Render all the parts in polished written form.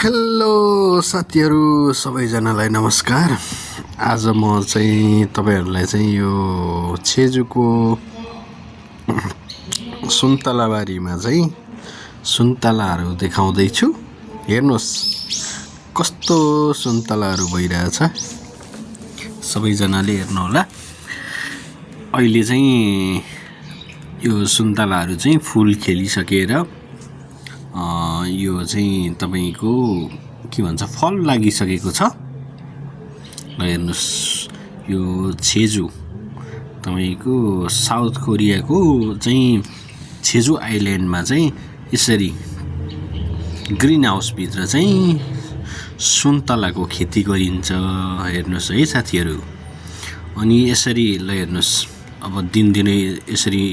Hello साथीहरू सबैजनालाई नमस्कार। आज म चाहिँ तपाईहरुलाई चाहिँ यो छेजुको सुन्तलाबारीमा चाहिँ सुन्तलाहरू देखाउँदै छु। हेर्नुस् कस्तो सुन्तलाहरू भइरहेछ, सबैजनाले हेर्नु होला। अहिले चाहिँ यो सुन्तलाहरू चाहिँ फुल खेलिसकेर यो चाहिँ तपाईको के भन्छ फल लागिसकेको छ। हेर्नुस् यो छेजु तपाईको साउथ कोरियाको चाहिँ छेजु आइल्यान्डमा चाहिँ यसरी ग्रीन हाउस भित्र चाहिँ सुन्तलाको खेती गरिन्छ। हेर्नुस् है साथीहरू। अनि यसरी ल हेर्नुस् अब दिनदिनै यसरी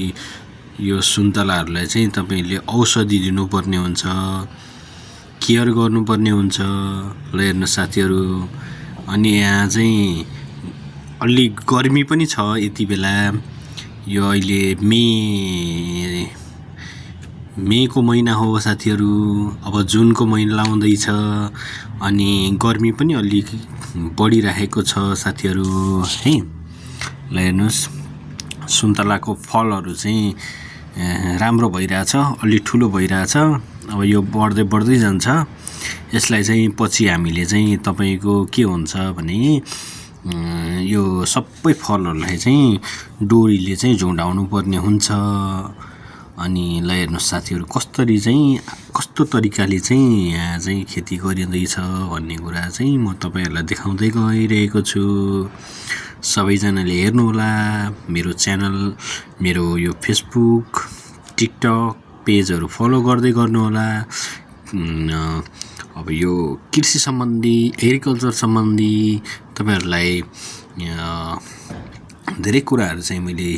यो सुन्तलाहरूलाई चाहिँ तपाईले औषधि दिनुपर्ने हुन्छ, केयर गर्नुपर्ने हुन्छ। ल हेर्नुस् साथीहरू। अनि यहाँ चाहिँ अलि गर्मी पनि छ यति बेला। यो अहिले मेको महिना हो साथीहरू। अब जुनको महिना लाउँदैछ अनि गर्मी पनि अलि बढिरहेको छ साथीहरू है। ल हेर्नुस् सुन्तलाको फलहरू चाहिँ राम्रो भइरहेछ, अलि ठुलो भइरहेछ। अब यो बढ्दै जान्छ। यसलाई चाहिँ पछि हामीले चाहिँ तपाईको के हुन्छ भने यो सबै फलहरूलाई चाहिँ डोरीले चाहिँ झुन्डाउनु पर्ने हुन्छ। अनि ल हेर्नुस् साथीहरू कस्तो तरिकाले चाहिँ यहाँ चाहिँ खेती गरिँदैछ भन्ने कुरा चाहिँ म तपाईहरुलाई देखाउँदै गइरहेको छु। सबैजनाले हेर्नु होला। मेरो च्यानल, मेरो यो फेसबुक, टिकटक पेजहरु फलो गर्दै गर्नु होला। अब यो कृषि सम्बन्धी, एग्रिकल्चर सम्बन्धी तपाईहरुलाई धेरै कुराहरु चाहिँ मैले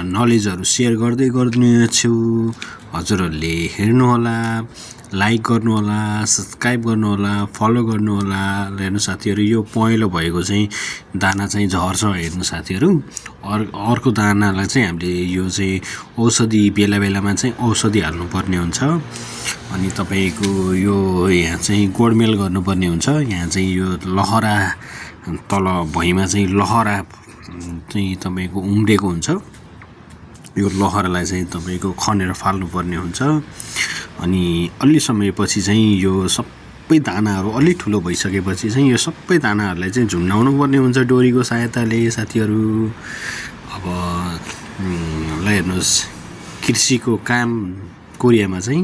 नलेजहरु शेयर गर्दै गर्नेछु। हजुरहरुले हेर्नु होला, लाइक गर्नु होला, सब्स्क्राइब गर्नु होला, फलो गर्नु होला। हेर्नु साथीहरु यो पहेँलो भएको चाहिँ दाना चाहिँ झर्छ। हेर्नु साथीहरु अर्को दानालाई चाहिँ हामीले यो चाहिँ औषधि बेलामा चाहिँ औषधि हाल्नु पर्ने हुन्छ। अनि तपाईको यो यहाँ चाहिँ गोडमेल गर्नुपर्ने हुन्छ। यहाँ चाहिँ यो लहरा तल भुइँमा चाहिँ लहरा चाहिँ तपाईको उम्रेको हुन्छ। यो लहरालाई चाहिँ तपाईको खनेर फाल्नु पर्ने हुन्छ। अनि अलि समयपछि चाहिँ यो सबै दानाहरू अलि ठुलो भइसकेपछि चाहिँ यो सबै दानाहरूलाई चाहिँ झुन्डाउनु पर्ने हुन्छ डोरीको सहायताले साथीहरू। अब ल हेर्नुस् कृषिको काम कोरियामा चाहिँ